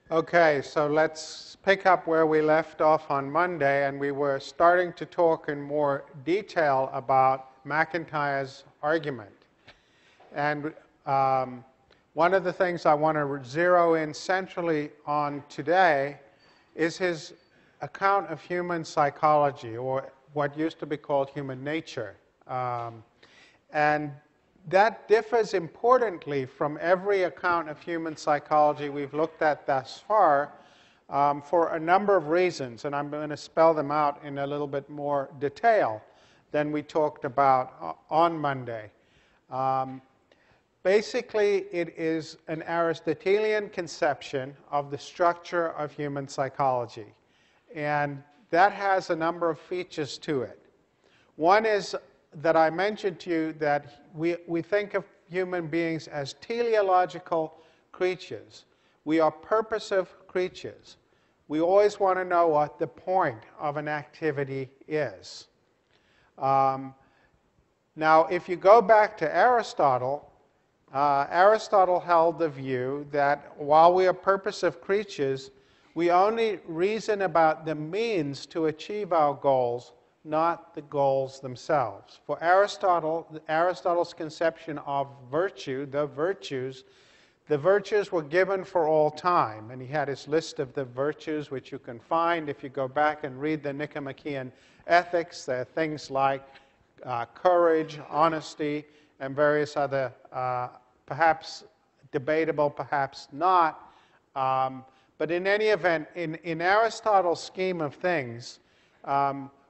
Okay, so let's pick up where we left off on Monday, and we were starting to talk in more detail about McIntyre's argument. And one of the things I want to zero in centrally on today is his account of human psychology, or what used to be called human nature. And that differs importantly from every account of human psychology we've looked at thus far for a number of reasons, and I'm going to spell them out in a little bit more detail than we talked about on Monday. Basically, it is an Aristotelian conception of the structure of human psychology, and that has a number of features to it. One is that I mentioned to you that we think of human beings as teleological creatures. We are purposive creatures. We always want to know what the point of an activity is. Now, if you go back to Aristotle, Aristotle held the view that while we are purposive creatures, we only reason about the means to achieve our goals, not the goals themselves. For Aristotle, Aristotle's conception of virtue, the virtues were given for all time. And he had his list of the virtues, which you can find if you go back and read the Nicomachean Ethics. There are things like courage, honesty, and various other, perhaps debatable, perhaps not. But in any event, in Aristotle's scheme of things,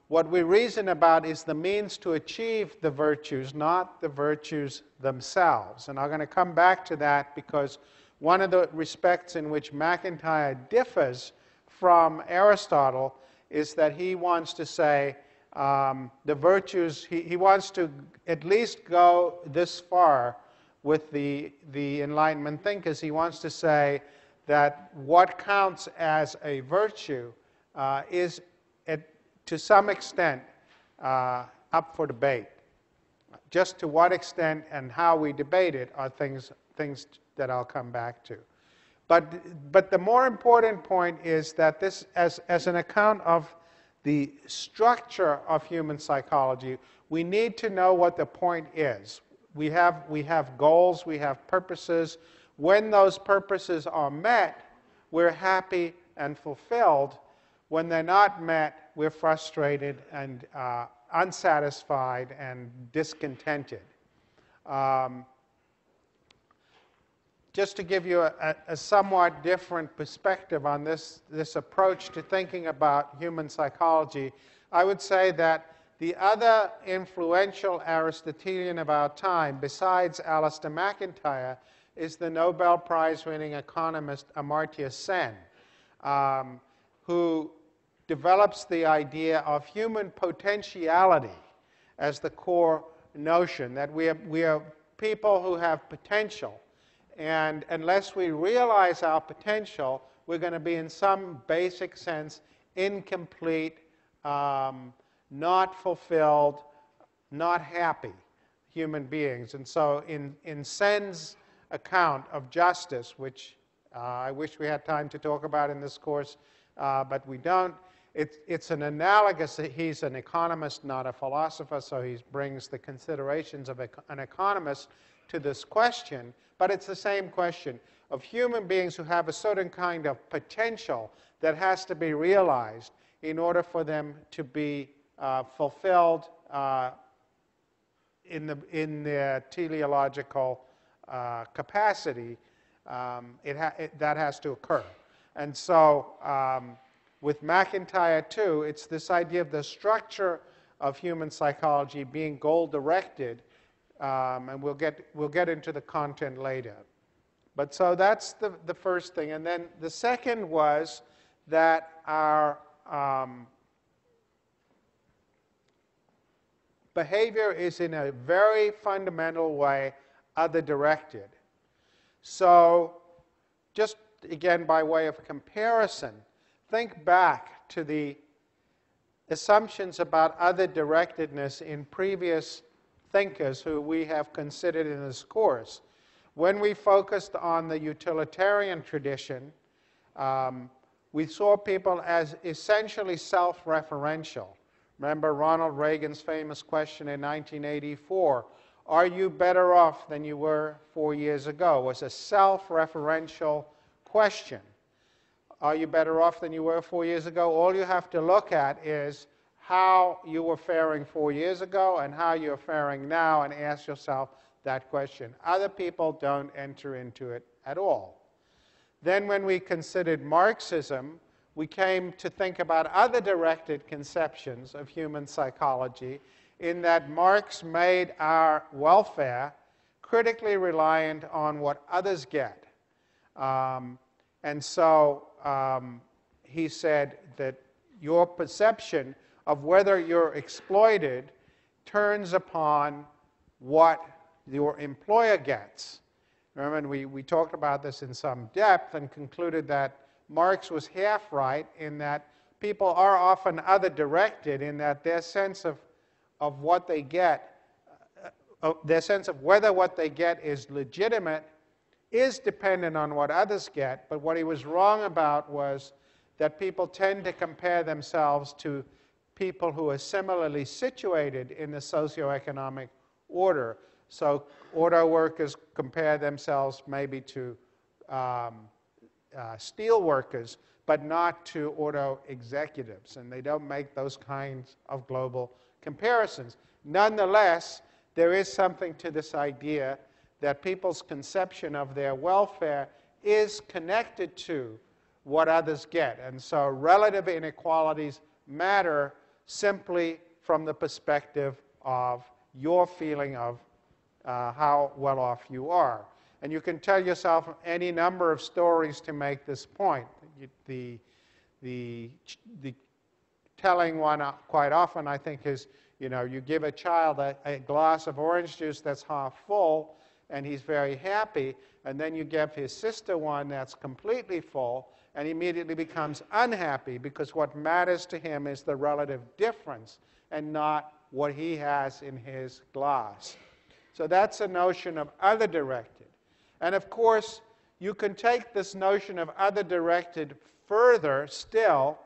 what we reason about is the means to achieve the virtues, not the virtues themselves. And I'm going to come back to that because one of the respects in which McIntyre differs from Aristotle is that he wants to say the virtues, he wants to at least go this far with the Enlightenment thinkers. He wants to say that what counts as a virtue is to some extent up for debate. Just to what extent and how we debate it are things that I'll come back to. But the more important point is that this, as an account of the structure of human psychology, we need to know what the point is. We have goals, we have purposes. When those purposes are met, we're happy and fulfilled. When they're not met, we're frustrated and unsatisfied and discontented. Just to give you a somewhat different perspective on this approach to thinking about human psychology, I would say that the other influential Aristotelian of our time, besides Alasdair MacIntyre, is the Nobel Prize-winning economist Amartya Sen, who develops the idea of human potentiality as the core notion, that we are people who have potential. And unless we realize our potential, we're going to be, in some basic sense, incomplete, not fulfilled, not happy human beings. And so in Sen's account of justice, which I wish we had time to talk about in this course, but we don't, it's an analogous, he's an economist, not a philosopher, so he brings the considerations of an economist to this question, but it's the same question of human beings who have a certain kind of potential that has to be realized in order for them to be fulfilled in their teleological capacity. That has to occur. And so with McIntyre too, it's this idea of the structure of human psychology being goal-directed, and we'll get into the content later. But so that's the first thing. And then the second was that our behavior is in a very fundamental way other-directed. So just again by way of comparison, think back to the assumptions about other-directedness in previous thinkers who we have considered in this course. When we focused on the utilitarian tradition, we saw people as essentially self-referential. Remember Ronald Reagan's famous question in 1984, are you better off than you were 4 years ago? It was a self-referential question. Are you better off than you were 4 years ago? All you have to look at is how you were faring 4 years ago and how you're faring now, and ask yourself that question. Other people don't enter into it at all. Then when we considered Marxism, we came to think about other directed conceptions of human psychology, in that Marx made our welfare critically reliant on what others get. And so he said that your perception of whether you're exploited turns upon what your employer gets. Remember, we talked about this in some depth and concluded that Marx was half right in that people are often other-directed, in that their sense of what they get, their sense of whether what they get is legitimate is dependent on what others get. But what he was wrong about was that people tend to compare themselves to people who are similarly situated in the socioeconomic order. So auto workers compare themselves maybe to steel workers, but not to auto executives, and they don't make those kinds of global comparisons. Nonetheless, there is something to this idea that people's conception of their welfare is connected to what others get, and so relative inequalities matter simply from the perspective of your feeling of how well off you are. And you can tell yourself any number of stories to make this point. The telling one quite often, I think, is, you give a child a glass of orange juice that's half full, and he's very happy, and then you give his sister one that's completely full, and he immediately becomes unhappy, because what matters to him is the relative difference and not what he has in his glass. So that's a notion of other-directed. And of course, you can take this notion of other-directed further still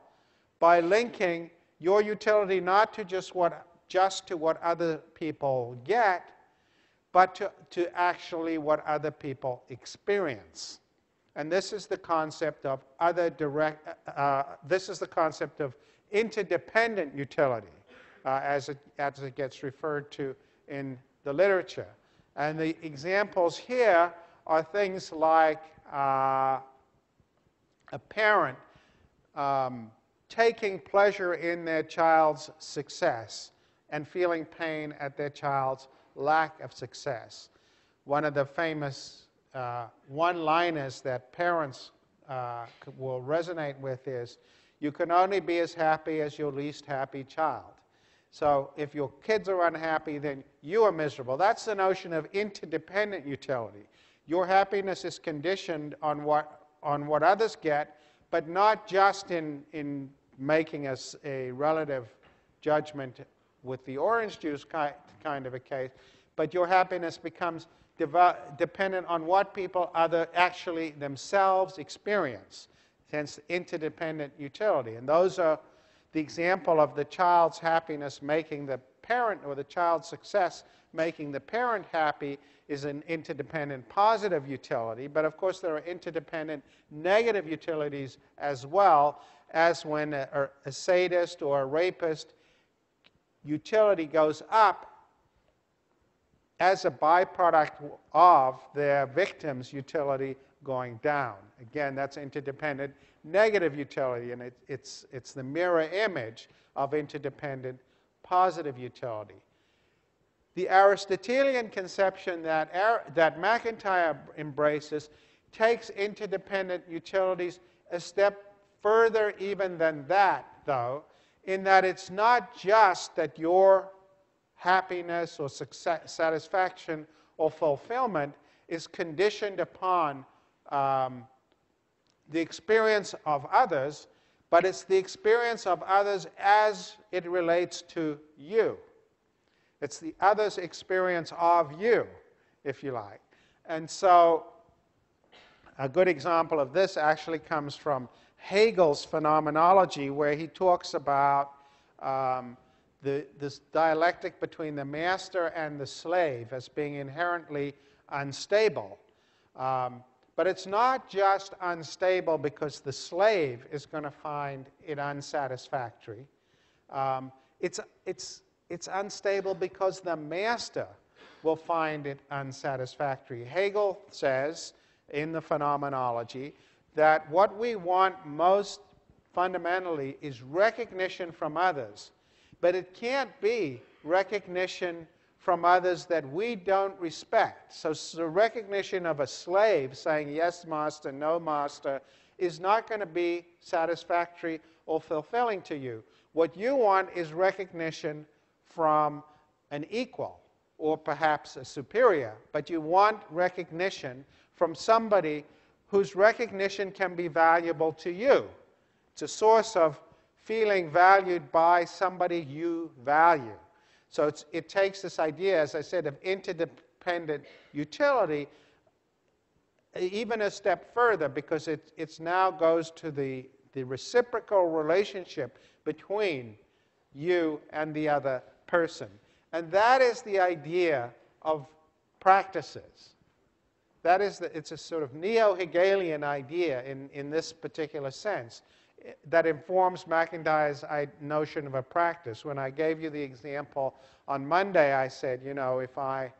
by linking your utility not to just to what other people get, but to actually what other people experience. And this is the concept of this is the concept of interdependent utility, as it gets referred to in the literature. And the examples here are things like a parent taking pleasure in their child's success and feeling pain at their child's lack of success. One of the famous one-liners that parents will resonate with is, you can only be as happy as your least happy child. So if your kids are unhappy, then you are miserable. That's the notion of interdependent utility. Your happiness is conditioned on what others get, but not just in making a relative judgment with the orange juice kind of a case, but your happiness becomes dependent on what people actually themselves experience, hence interdependent utility. And those are the example of the child's happiness making the parent, or the child's success making the parent happy, is an interdependent positive utility. But of course, there are interdependent negative utilities as well, as when a sadist or a rapist utility goes up as a byproduct of their victim's utility going down. Again, that's interdependent negative utility, and it's the mirror image of interdependent positive utility. The Aristotelian conception that McIntyre embraces takes interdependent utilities a step further even than that, though, in that it's not just that your happiness or success, satisfaction or fulfillment is conditioned upon the experience of others, but it's the experience of others as it relates to you. It's the other's experience of you, if you like. And so A good example of this actually comes from Hegel's phenomenology, where he talks about this dialectic between the master and the slave as being inherently unstable. But it's not just unstable because the slave is going to find it unsatisfactory. It's unstable because the master will find it unsatisfactory. Hegel says in the phenomenology that what we want most fundamentally is recognition from others. But it can't be recognition from others that we don't respect. So the recognition of a slave saying, yes, master, no, master, is not going to be satisfactory or fulfilling to you. What you want is recognition from an equal or perhaps a superior, but you want recognition from somebody whose recognition can be valuable to you. It's a source of feeling valued by somebody you value. So it takes this idea, as I said, of interdependent utility even a step further, because it now goes to the reciprocal relationship between you and the other person. And that is the idea of practices. That is, it's a sort of neo-Hegelian idea in this particular sense that informs McIntyre's notion of a practice. When I gave you the example on Monday, I said, you know, if I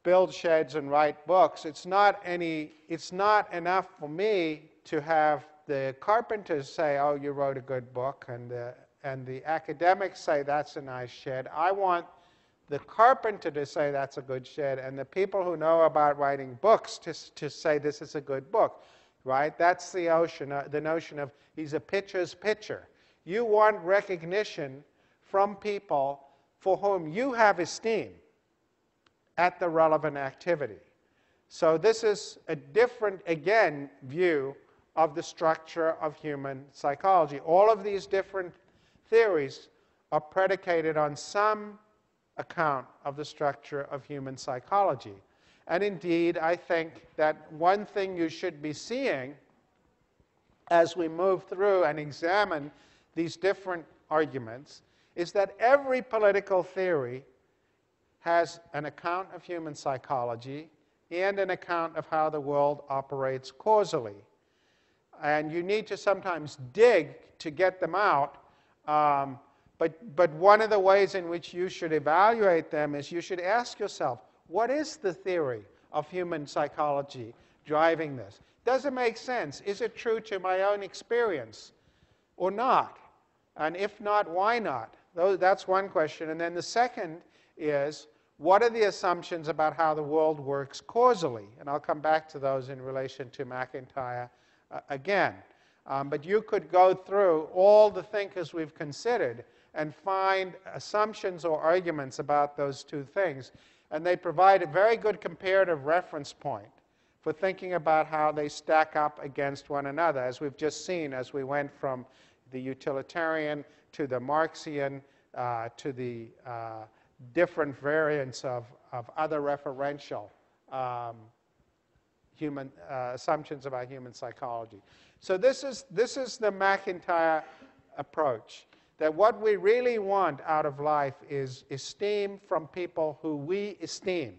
build sheds and write books, it's not enough for me to have the carpenters say, oh, you wrote a good book, and the academics say that's a nice shed. I want the carpenter to say that's a good shed, and the people who know about writing books to say this is a good book. Right? That's the notion of he's a pitcher's pitcher. You want recognition from people for whom you have esteem at the relevant activity. So this is a different, again, view of the structure of human psychology. All of these different theories are predicated on some account of the structure of human psychology. And indeed, I think that one thing you should be seeing as we move through and examine these different arguments is that every political theory has an account of human psychology and an account of how the world operates causally. And you need to sometimes dig to get them out. But one of the ways in which you should evaluate them is you should ask yourself, what is the theory of human psychology driving this? Does it make sense? Is it true to my own experience or not? And if not, why not? That's one question. And then the second is, what are the assumptions about how the world works causally? And I'll come back to those in relation to McIntyre again. But you could go through all the thinkers we've considered and find assumptions or arguments about those two things. And they provide a very good comparative reference point for thinking about how they stack up against one another, as we've just seen as we went from the utilitarian to the Marxian to the different variants of other referential human assumptions about human psychology. So this is the McIntyre approach. That what we really want out of life is esteem from people who we esteem.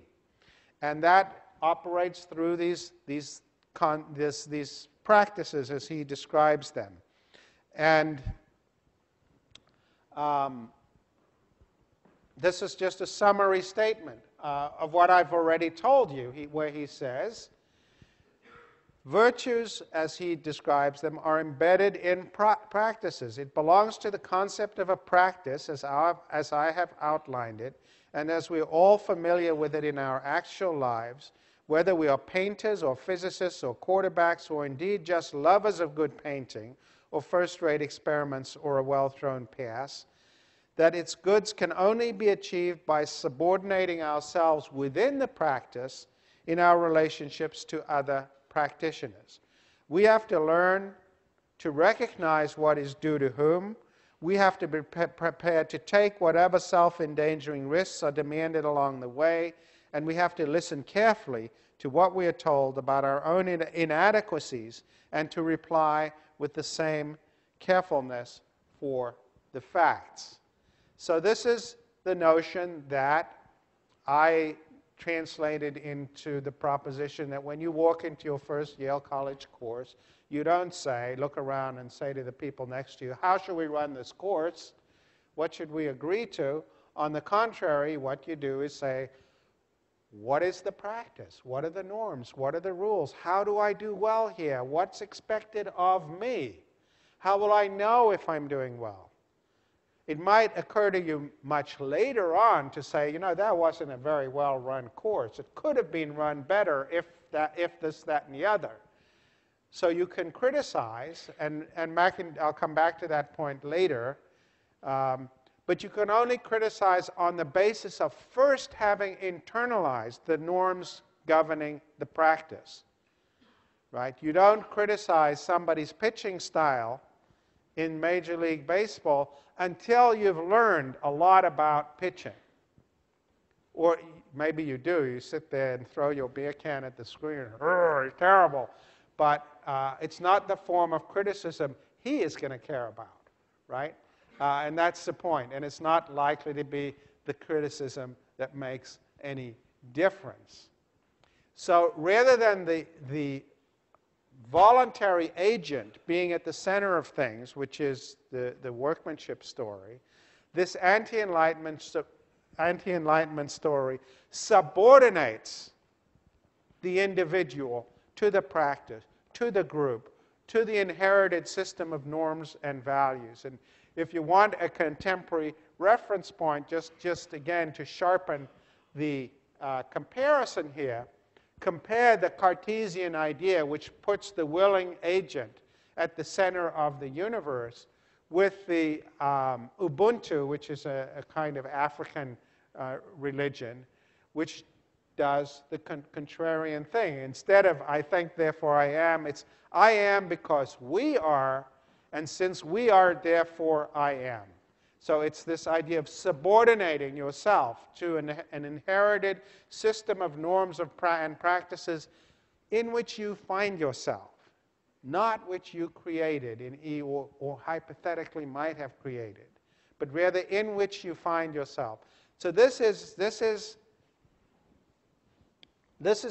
And that operates through these practices as he describes them. And this is just a summary statement of what I've already told you, where he says, virtues, as he describes them, are embedded in practices. It belongs to the concept of a practice, as I have outlined it, and as we're all familiar with it in our actual lives, whether we are painters or physicists or quarterbacks or indeed just lovers of good painting or first-rate experiments or a well-thrown pass, that its goods can only be achieved by subordinating ourselves within the practice in our relationships to other practitioners. We have to learn to recognize what is due to whom. We have to be prepared to take whatever self-endangering risks are demanded along the way, and we have to listen carefully to what we are told about our own inadequacies and to reply with the same carefulness for the facts. So this is the notion that I translated into the proposition that when you walk into your first Yale College course, you don't say, look around and say to the people next to you, how should we run this course? What should we agree to? On the contrary, what you do is say, what is the practice? What are the norms? What are the rules? How do I do well here? What's expected of me? How will I know if I'm doing well? It might occur to you much later on to say, you know, that wasn't a very well-run course. It could have been run better if this, that, and the other. So you can criticize, and I'll come back to that point later, but you can only criticize on the basis of first having internalized the norms governing the practice. Right? You don't criticize somebody's pitching style in Major League Baseball until you've learned a lot about pitching. Or maybe you do. You sit there and throw your beer can at the screen. It's terrible. But it's not the form of criticism he is going to care about, right? And that's the point. And it's not likely to be the criticism that makes any difference. So rather than the voluntary agent being at the center of things, which is the workmanship story, this anti-Enlightenment story subordinates the individual to the practice, to the group, to the inherited system of norms and values. And if you want a contemporary reference point, just again to sharpen the comparison here, compare the Cartesian idea, which puts the willing agent at the center of the universe, with the Ubuntu, which is a kind of African religion, which does the contrarian thing. Instead of I think, therefore I am, it's I am because we are, and since we are, therefore I am. So it's this idea of subordinating yourself to an inherited system of norms and practices in which you find yourself, not which you created or hypothetically might have created, but rather in which you find yourself. So this is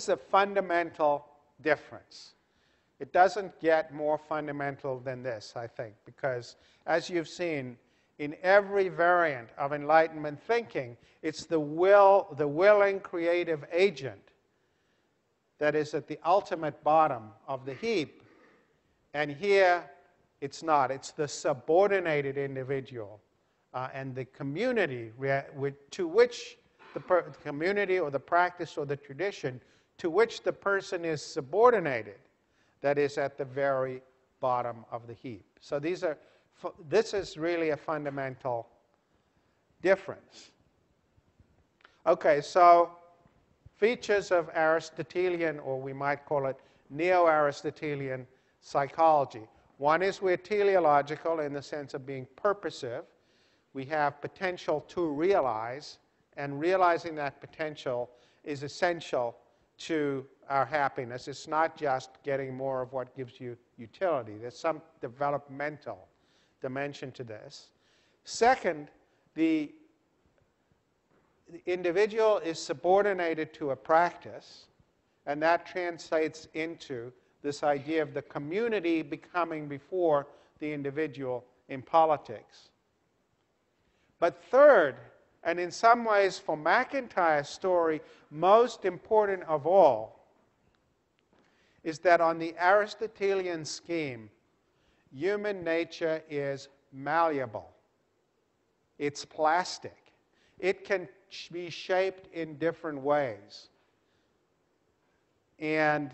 a fundamental difference. It doesn't get more fundamental than this, I think, because as you've seen, in every variant of Enlightenment thinking, it's the willing creative agent that is at the ultimate bottom of the heap. And here, it's not. It's the subordinated individual and the community to which the community or the practice or the tradition to which the person is subordinated that is at the very bottom of the heap. So this is really a fundamental difference. Okay, so features of Aristotelian, or we might call it neo-Aristotelian psychology. One is we're teleological in the sense of being purposive. We have potential to realize, and realizing that potential is essential to our happiness. It's not just getting more of what gives you utility. There's some developmental dimension to this. Second, the individual is subordinated to a practice, and that translates into this idea of the community becoming before the individual in politics. But third, and in some ways for MacIntyre's story, most important of all, is that on the Aristotelian scheme, human nature is malleable. It's plastic. It can be shaped in different ways. And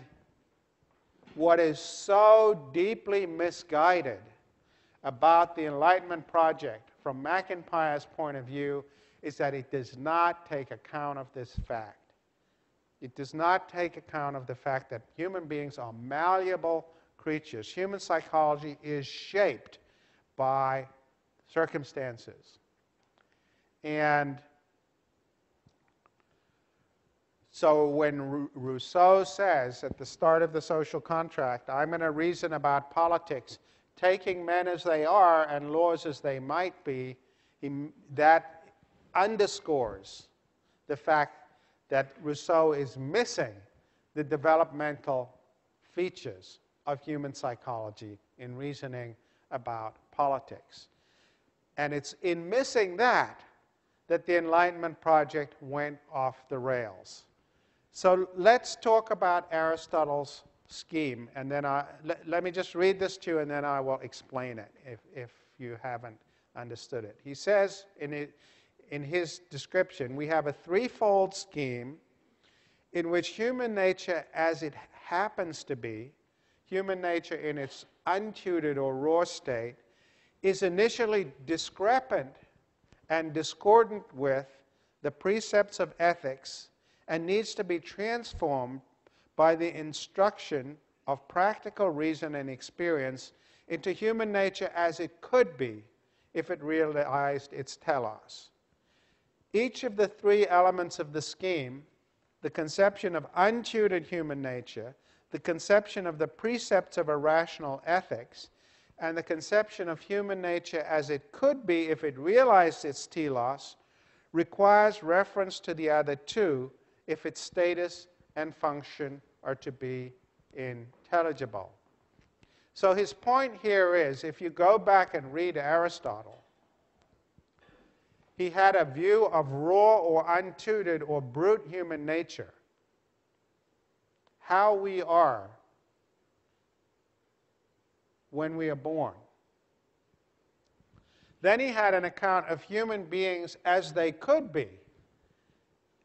what is so deeply misguided about the Enlightenment project from MacIntyre's point of view is that it does not take account of this fact. It does not take account of the fact that human beings are malleable creatures. Human psychology is shaped by circumstances. And So when Rousseau says at the start of the social contract, I'm going to reason about politics, taking men as they are and laws as they might be, that underscores the fact that Rousseau is missing the developmental features of human psychology in reasoning about politics. And it's in missing that the Enlightenment project went off the rails. So let's talk about Aristotle's scheme, and then let me just read this to you, and then I will explain it if you haven't understood it. He says in his description, we have a threefold scheme in which human nature as it happens to be, human nature in its untutored or raw state, is initially discrepant and discordant with the precepts of ethics and needs to be transformed by the instruction of practical reason and experience into human nature as it could be if it realized its telos. Each of the three elements of the scheme, the conception of untutored human nature, the conception of the precepts of a rational ethics, and the conception of human nature as it could be if it realized its telos, requires reference to the other two if its status and function are to be intelligible. So his point here is, if you go back and read Aristotle, he had a view of raw or untutored or brute human nature, how we are when we are born. Then he had an account of human beings as they could be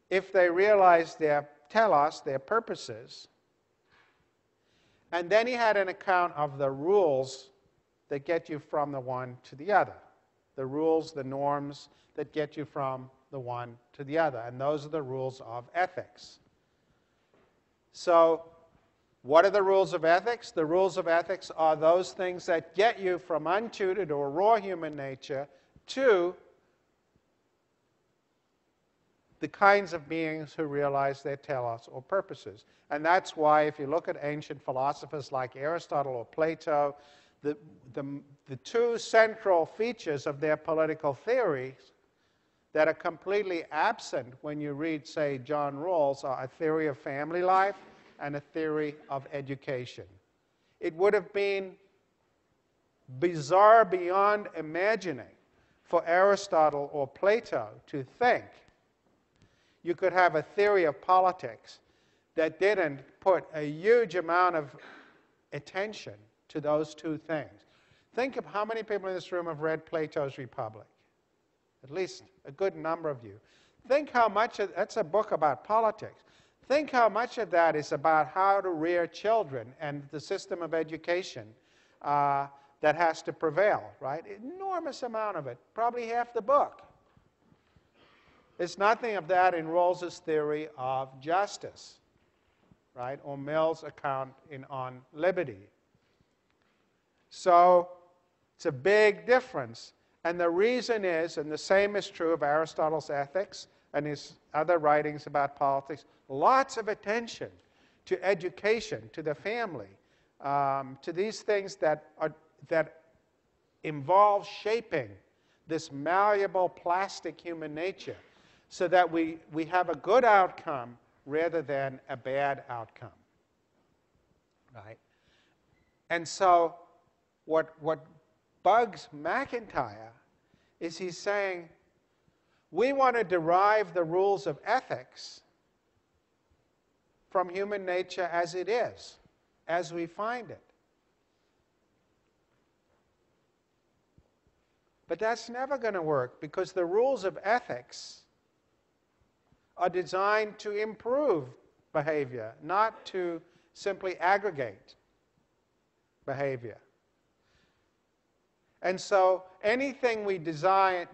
if they realized their telos, their purposes. And then he had an account of the rules that get you from the one to the other. The rules, the norms that get you from the one to the other. And those are the rules of ethics. So what are the rules of ethics? The rules of ethics are those things that get you from untutored or raw human nature to the kinds of beings who realize their telos or purposes. And that's why if you look at ancient philosophers like Aristotle or Plato, the two central features of their political theories that are completely absent when you read, say, John Rawls are a theory of family life and a theory of education. It would have been bizarre beyond imagining for Aristotle or Plato to think you could have a theory of politics that didn't put a huge amount of attention to those two things. Think of how many people in this room have read Plato's Republic. At least a good number of you. Think how much of that's a book about politics. Think how much of that is about how to rear children and the system of education that has to prevail, right? Enormous amount of it, probably half the book. There's nothing of that in Rawls's theory of justice, right? Or Mill's account on liberty. So it's a big difference. And the reason is, and the same is true of Aristotle's ethics and his other writings about politics, lots of attention to education, to the family, to these things that involve shaping this malleable, plastic human nature so that we have a good outcome rather than a bad outcome, right? And so what bugs MacIntyre is he's saying, we want to derive the rules of ethics from human nature as it is, as we find it. But that's never going to work because the rules of ethics are designed to improve behavior, not to simply aggregate behavior. And so anything we design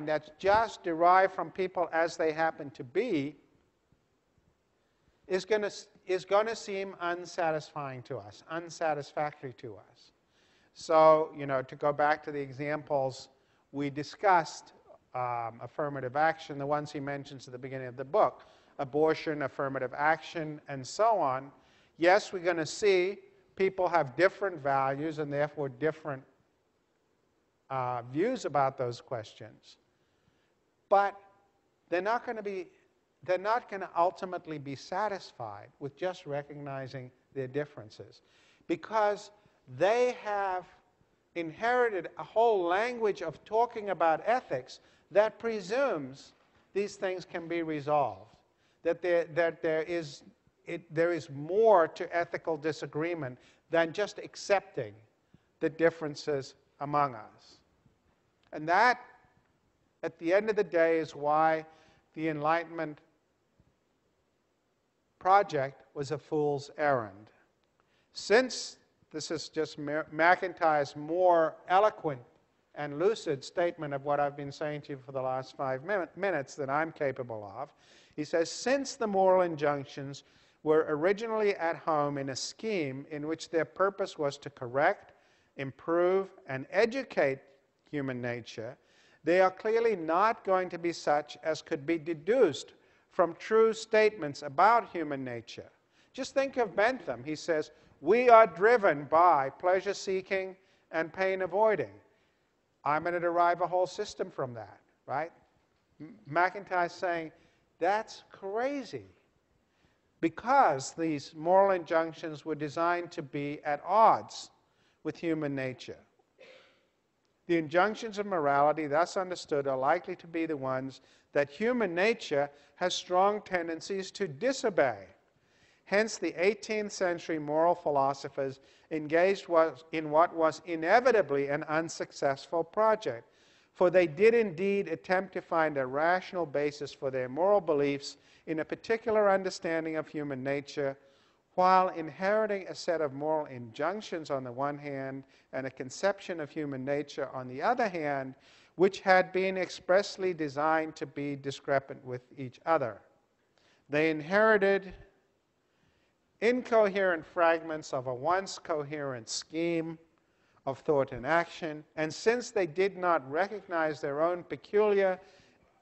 that's just derived from people as they happen to be is going to seem unsatisfying to us, unsatisfactory to us. So, to go back to the examples we discussed, affirmative action, the ones he mentions at the beginning of the book. abortion, affirmative action, and so on, yes, we're going to see people have different values and therefore different views about those questions. But they're not going to ultimately be satisfied with just recognizing their differences, because they have inherited a whole language of talking about ethics that presumes these things can be resolved, that there is more to ethical disagreement than just accepting the differences among us. And that, at the end of the day, is why the Enlightenment project was a fool's errand. Since this is just McIntyre's more eloquent and lucid statement of what I've been saying to you for the last 5 minutes that I'm capable of, he says, since the moral injunctions were originally at home in a scheme in which their purpose was to correct, improve, and educate human nature, they are clearly not going to be such as could be deduced from true statements about human nature. Just think of Bentham. He says, we are driven by pleasure-seeking and pain-avoiding. I'm going to derive a whole system from that, right? McIntyre's saying, that's crazy, because these moral injunctions were designed to be at odds with human nature. The injunctions of morality, thus understood, are likely to be the ones that human nature has strong tendencies to disobey. Hence, the 18th century moral philosophers engaged in what was inevitably an unsuccessful project, for they did indeed attempt to find a rational basis for their moral beliefs in a particular understanding of human nature, while inheriting a set of moral injunctions on the one hand and a conception of human nature on the other hand, which had been expressly designed to be discrepant with each other. They inherited incoherent fragments of a once coherent scheme of thought and action, and since they did not recognize their own peculiar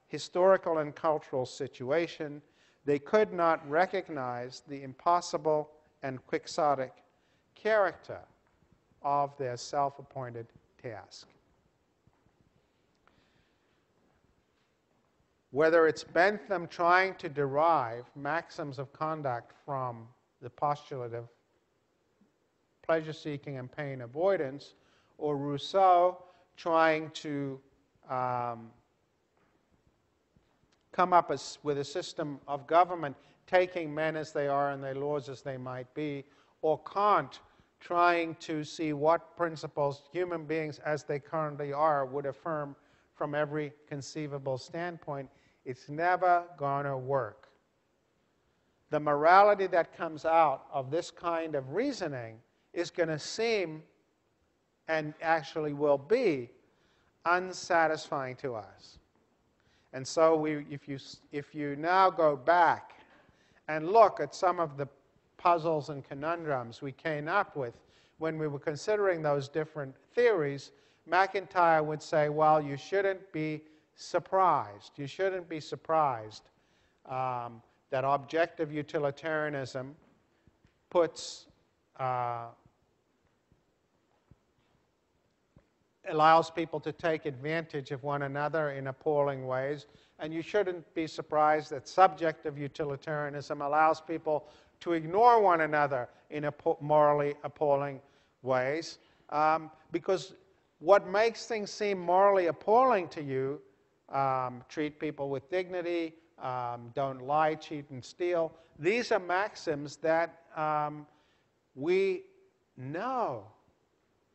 historical and cultural situation, they could not recognize the impossible and quixotic character of their self-appointed task. Whether it's Bentham trying to derive maxims of conduct from the postulate of pleasure-seeking and pain avoidance, or Rousseau trying to come up with a system of government taking men as they are and their laws as they might be, or Kant trying to see what principles human beings as they currently are would affirm from every conceivable standpoint, it's never going to work. The morality that comes out of this kind of reasoning is going to seem, and actually will be, unsatisfying to us. And so if you now go back and look at some of the puzzles and conundrums we came up with when we were considering those different theories, McIntyre would say, well, you shouldn't be surprised. You shouldn't be surprised that objective utilitarianism puts allows people to take advantage of one another in appalling ways, and you shouldn't be surprised that subjective utilitarianism allows people to ignore one another in morally appalling ways, because what makes things seem morally appalling to you, treat people with dignity, don't lie, cheat, and steal, these are maxims that we know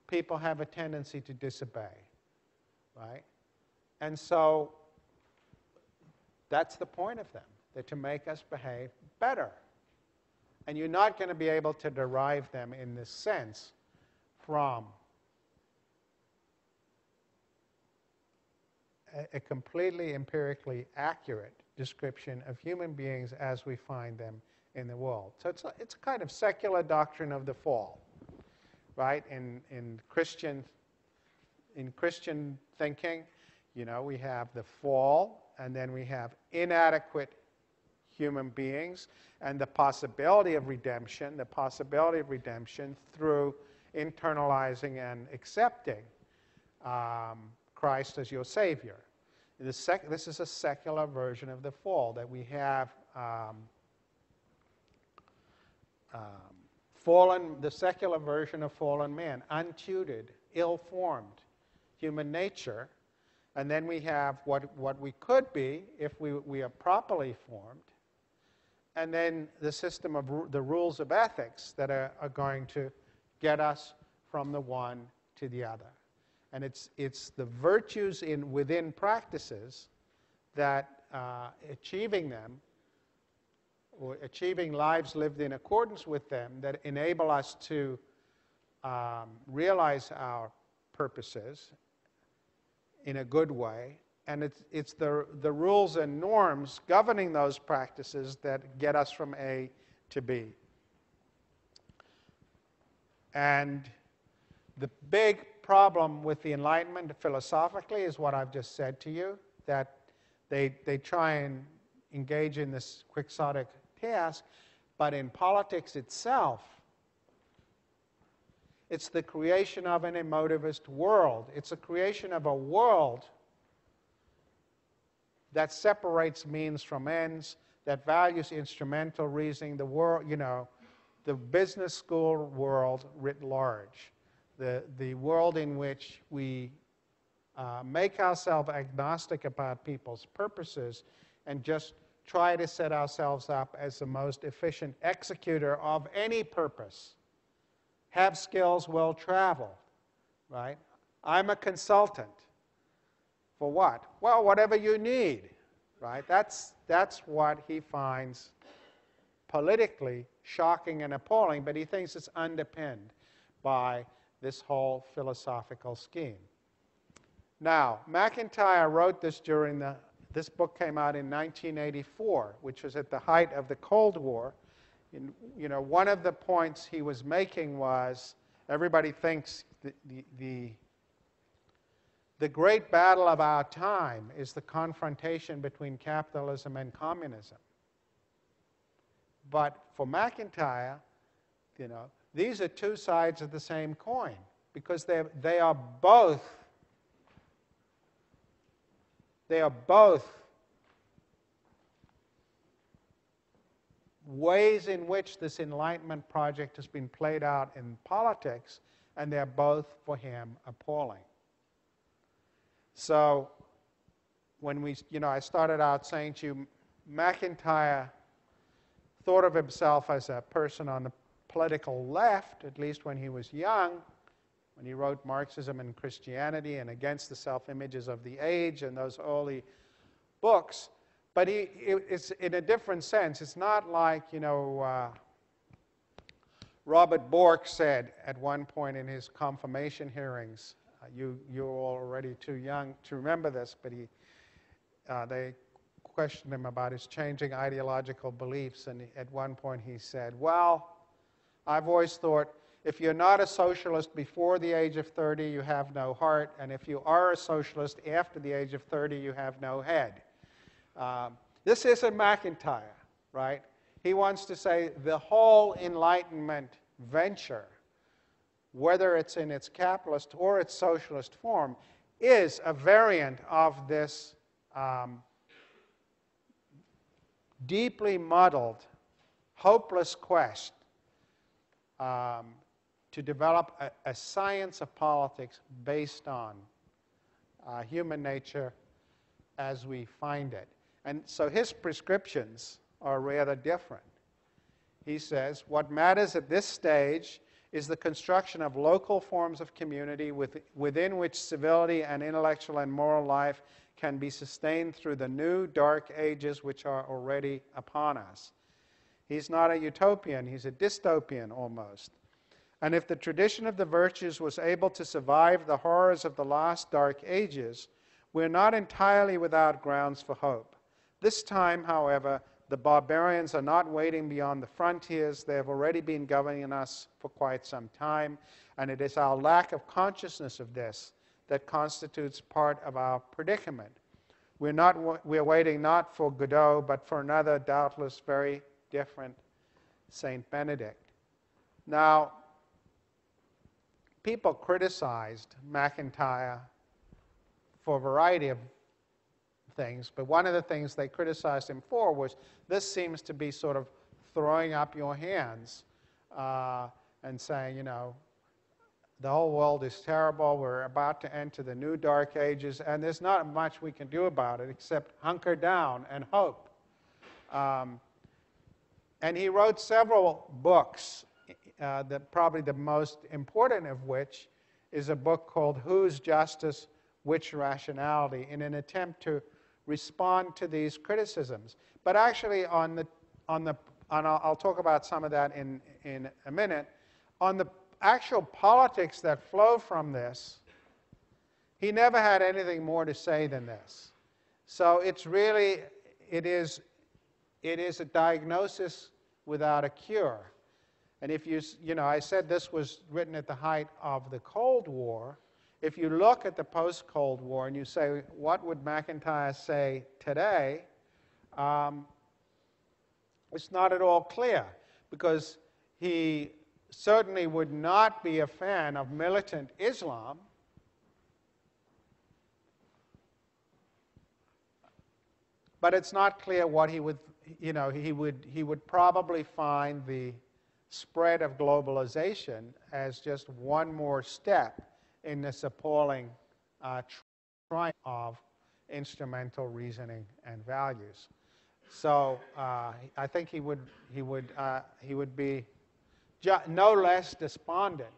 people have a tendency to disobey, right? And so that's the point of them, they're to make us behave better. And you're not going to be able to derive them in this sense from a completely empirically accurate description of human beings as we find them in the world. So it's a kind of secular doctrine of the fall, right? In Christian thinking, you know, we have the fall, and then we have inadequate human beings, and the possibility of redemption through internalizing and accepting Christ as your Savior. This is a secular version of the fall, that we have the secular version of fallen man, untutored, ill-formed human nature, and then we have what we could be if we are properly formed, and then the system of the rules of ethics that are going to get us from the one to the other. And it's the virtues within practices that achieving them, or achieving lives lived in accordance with them, that enable us to realize our purposes in a good way. And it's the rules and norms governing those practices that get us from A to B. And the big problem with the Enlightenment philosophically is what I've just said to you, that they try and engage in this quixotic task, but in politics itself, it's the creation of an emotivist world. It's a creation of a world that separates means from ends, that values instrumental reasoning, the world, the business school world writ large, the world in which we make ourselves agnostic about people's purposes and just try to set ourselves up as the most efficient executor of any purpose. Have skills well traveled, right? I'm a consultant. For what? Well, whatever you need, right? That's what he finds politically shocking and appalling, but he thinks it's underpinned by this whole philosophical scheme. Now, McIntyre wrote this this book came out in 1984, which was at the height of the Cold War. One of the points he was making was, everybody thinks the great battle of our time is the confrontation between capitalism and communism. But for McIntyre, these are two sides of the same coin, because they are both ways in which this Enlightenment project has been played out in politics, and they're both, for him, appalling. So when I started out saying to you, McIntyre thought of himself as a person on the political left, at least when he was young, when he wrote Marxism and Christianity and Against the Self-Images of the Age and those early books. But it's in a different sense. It's not like, Robert Bork said at one point in his confirmation hearings, you're already too young to remember this, but they questioned him about his changing ideological beliefs, and at one point he said, well, I've always thought, if you're not a socialist before the age of 30, you have no heart, and if you are a socialist after the age of 30, you have no head. This isn't McIntyre, right? He wants to say the whole Enlightenment venture, whether it's in its capitalist or its socialist form, is a variant of this deeply muddled, hopeless quest to develop a science of politics based on human nature as we find it. And so his prescriptions are rather different. He says, what matters at this stage is the construction of local forms of community within which civility and intellectual and moral life can be sustained through the new dark ages which are already upon us. He's not a utopian, he's a dystopian almost. And if the tradition of the virtues was able to survive the horrors of the last dark ages, we're not entirely without grounds for hope. This time, however, the barbarians are not waiting beyond the frontiers. They have already been governing us for quite some time, and it is our lack of consciousness of this that constitutes part of our predicament. we're waiting not for Godot, but for another doubtless very different Saint Benedict. Now, people criticized MacIntyre for a variety of things, but one of the things they criticized him for was this seems to be sort of throwing up your hands and saying, you know, the whole world is terrible, we're about to enter the new dark ages, and there's not much we can do about it except hunker down and hope. And he wrote several books, probably the most important of which is a book called Whose Justice, Which Rationality, in an attempt to respond to these criticisms. But actually, and I'll talk about some of that in a minute, on the actual politics that flow from this, he never had anything more to say than this. So it's really, it is a diagnosis without a cure. And if you know, I said this was written at the height of the Cold War. If you look at the post-Cold War and you say, what would MacIntyre say today? It's not at all clear, because he certainly would not be a fan of militant Islam. But it's not clear what he would, you know, he would probably find the spread of globalization as just one more step in this appalling triumph of instrumental reasoning and values. So I think he would be no less despondent.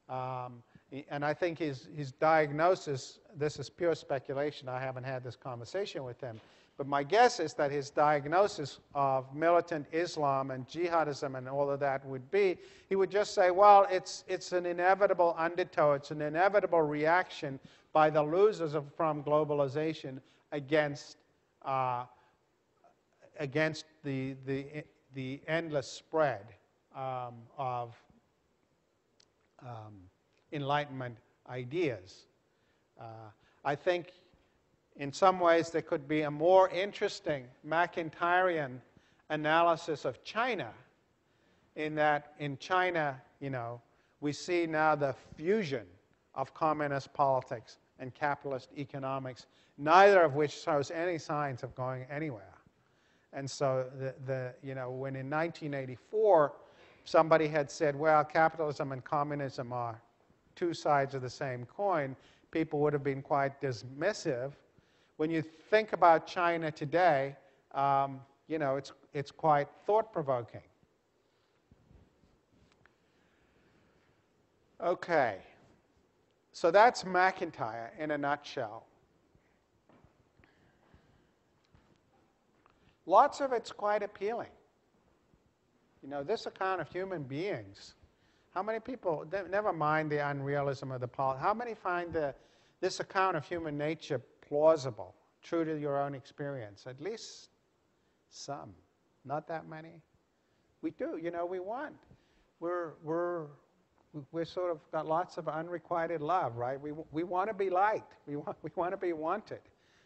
And I think his diagnosis, this is pure speculation, I haven't had this conversation with him, but my guess is that his diagnosis of militant Islam and jihadism and all of that would be, he would just say, well, it's an inevitable undertow, it's an inevitable reaction by the losers from globalization against the endless spread of Enlightenment ideas. I think in some ways there could be a more interesting MacIntyrean analysis of China, in that in China, you know, we see now the fusion of communist politics and capitalist economics, neither of which shows any signs of going anywhere. And so, you know, when in 1984 somebody had said, well, capitalism and communism are two sides of the same coin, people would have been quite dismissive. When you think about China today, you know, it's quite thought-provoking. Okay, so that's MacIntyre in a nutshell. Lots of it's quite appealing. You know, this account of human beings, how many people, never mind the unrealism of the politics, how many find this account of human nature plausible, true to your own experience? At least some, not that many. We do, you know, we want. We're sort of got lots of unrequited love, right? We want to be liked. We want to be wanted.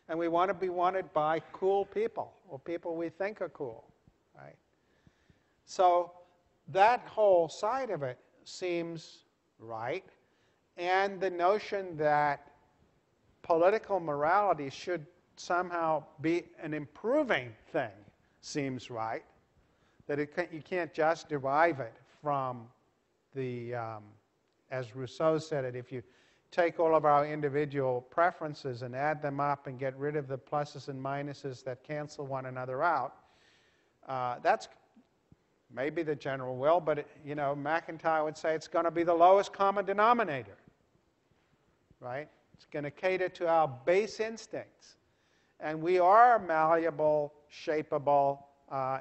And we want to be wanted by cool people, or people we think are cool, right? So that whole side of it seems right. And the notion that political morality should somehow be an improving thing seems right. That you can't just derive it from the, as Rousseau said it, if you take all of our individual preferences and add them up and get rid of the pluses and minuses that cancel one another out, that's maybe the general will, but you know, MacIntyre would say it's going to be the lowest common denominator, right? It's going to cater to our base instincts. And we are malleable, shapeable,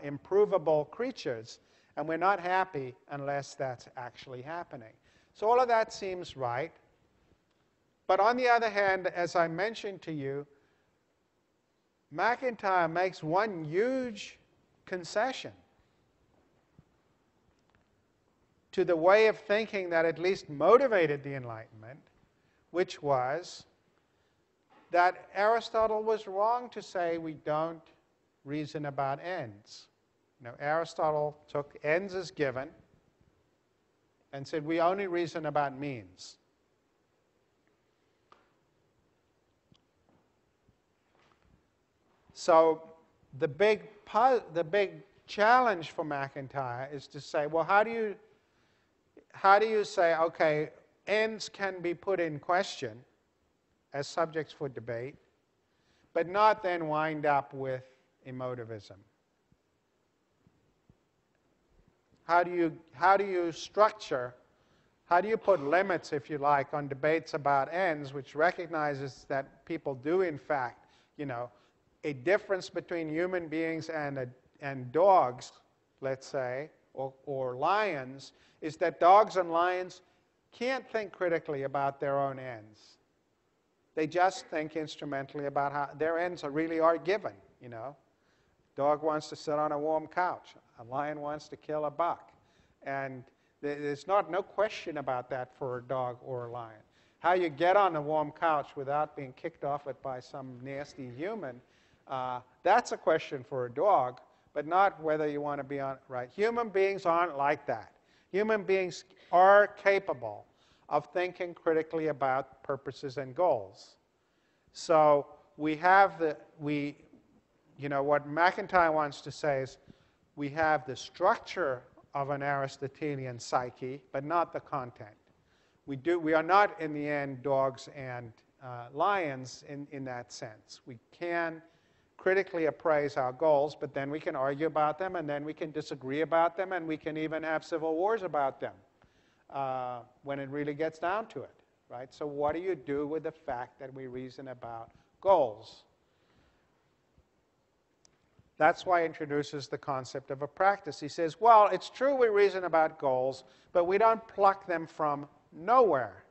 improvable creatures, and we're not happy unless that's actually happening. So all of that seems right. But on the other hand, as I mentioned to you, MacIntyre makes one huge concession to the way of thinking that at least motivated the Enlightenment, which was that Aristotle was wrong to say we don't reason about ends. Aristotle took ends as given and said we only reason about means. So the big challenge for McIntyre is to say, well, how do you say, okay, ends can be put in question as subjects for debate, but not then wind up with emotivism? How do you structure, how do you put limits, if you like, on debates about ends, which recognizes that people do, in fact, a difference between human beings and dogs, let's say, or lions, is that dogs and lions can't think critically about their own ends. They just think instrumentally about how their ends really are given. Dog wants to sit on a warm couch. A lion wants to kill a buck. And there's no question about that for a dog or a lion. How you get on a warm couch without being kicked off it by some nasty human, that's a question for a dog, but not whether you want to be on it right. Human beings aren't like that. Human beings are capable of thinking critically about purposes and goals. So we have what McIntyre wants to say is we have the structure of an Aristotelian psyche, but not the content. We are not, in the end, dogs and lions in that sense. We can critically appraise our goals, but then we can argue about them, and then we can disagree about them, and we can even have civil wars about them when it really gets down to it, right? So what do you do with the fact that we reason about goals? That's why he introduces the concept of a practice. He says, well, it's true we reason about goals, but we don't pluck them from nowhere.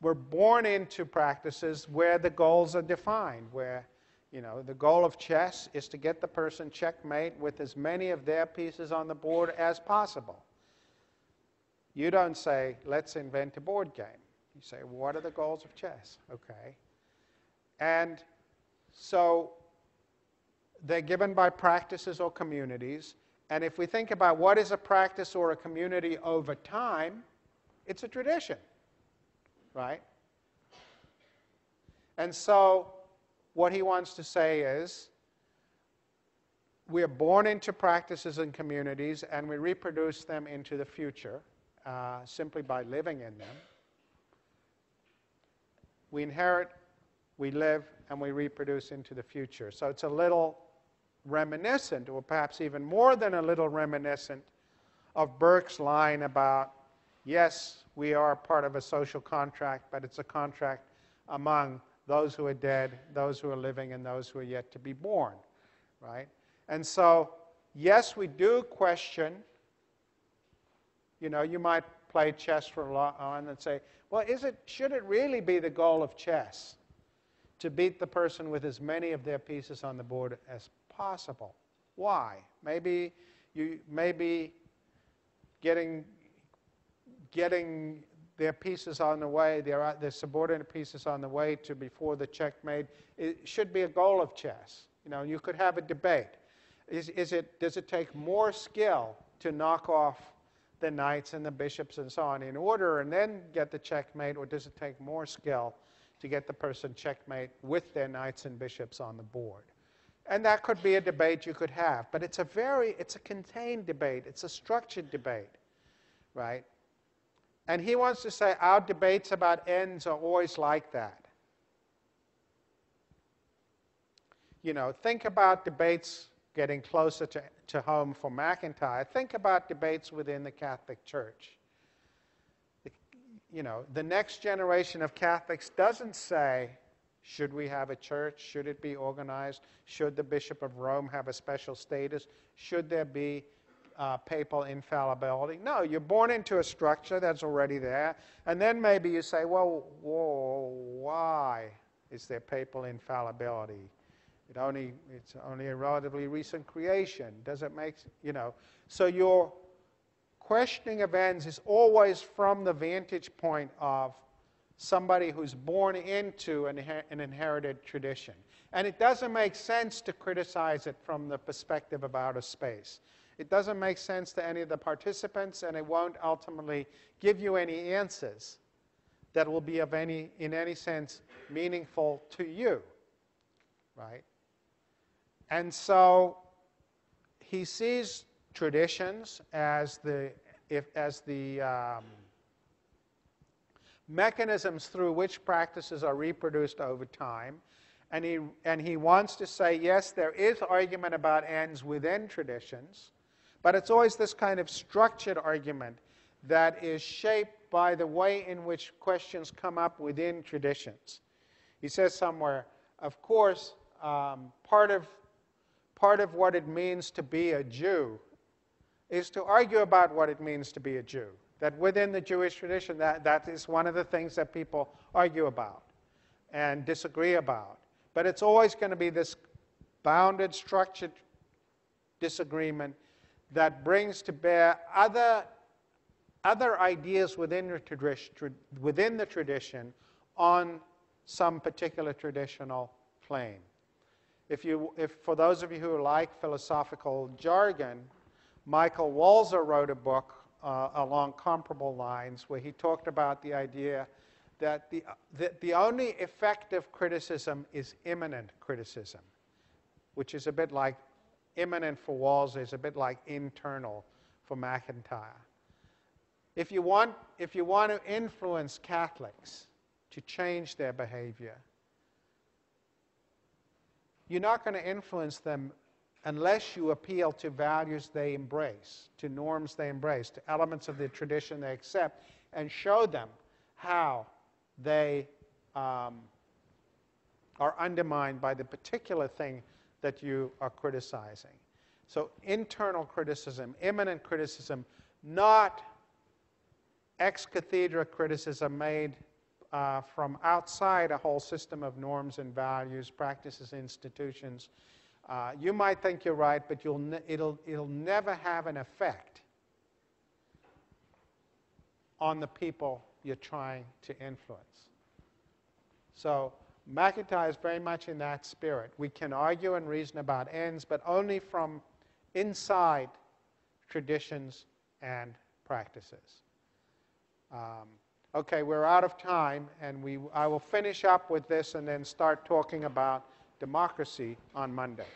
We're born into practices where the goals are defined, where the goal of chess is to get the person checkmate with as many of their pieces on the board as possible. You don't say, let's invent a board game. You say, what are the goals of chess? Okay. And so they're given by practices or communities. And if we think about what is a practice or a community over time, it's a tradition, right? And so what he wants to say is we are born into practices and communities, and we reproduce them into the future simply by living in them. We inherit, we live, and we reproduce into the future. So it's a little reminiscent, or perhaps even more than a little reminiscent, of Burke's line about, yes, we are part of a social contract, but it's a contract among those who are dead, those who are living, and those who are yet to be born, right? And so, yes, we do question. You might play chess for a long time and say, well, should it really be the goal of chess to beat the person with as many of their pieces on the board as possible? Why? Maybe getting their pieces on the way, their subordinate pieces on the way to before the checkmate, it should be a goal of chess. You could have a debate. Does it take more skill to knock off the knights and the bishops and so on in order and then get the checkmate, or does it take more skill to get the person checkmate with their knights and bishops on the board? And that could be a debate you could have, but it's a contained debate. It's a structured debate, right? And he wants to say our debates about ends are always like that. Think about debates getting closer to home for McIntyre. Think about debates within the Catholic Church. The next generation of Catholics doesn't say, should we have a church? Should it be organized? Should the Bishop of Rome have a special status? Should there be papal infallibility? No, you're born into a structure that's already there, and then maybe you say, well, why is there papal infallibility? It's only a relatively recent creation. Does it make, So your questioning of ends is always from the vantage point of somebody who's born into an inherited tradition. And it doesn't make sense to criticize it from the perspective of outer space. It doesn't make sense to any of the participants, and it won't ultimately give you any answers that will be of in any sense meaningful to you, right? And so he sees traditions as the mechanisms through which practices are reproduced over time. And he wants to say, yes, there is argument about ends within traditions, but it's always this kind of structured argument that is shaped by the way in which questions come up within traditions. He says somewhere, of course, part of what it means to be a Jew is to argue about what it means to be a Jew. That within the Jewish tradition, that is one of the things that people argue about and disagree about. But it's always going to be this bounded, structured disagreement that brings to bear other ideas within the tradition on some particular traditional plane. If for those of you who like philosophical jargon, Michael Walzer wrote a book along comparable lines where he talked about the idea that the only effective criticism is immanent criticism, which is a bit like immanent for Walzer, is a bit like internal for McIntyre. If you want to influence Catholics to change their behavior, you're not going to influence them unless you appeal to values they embrace, to norms they embrace, to elements of the tradition they accept, and show them how they are undermined by the particular thing that you are criticizing. So internal criticism, immanent criticism, not ex cathedra criticism made from outside a whole system of norms and values, practices, institutions. You might think you're right, but it'll never have an effect on the people you're trying to influence. So McIntyre is very much in that spirit. We can argue and reason about ends, but only from inside traditions and practices. Okay, we're out of time, and I will finish up with this and then start talking about democracy on Monday.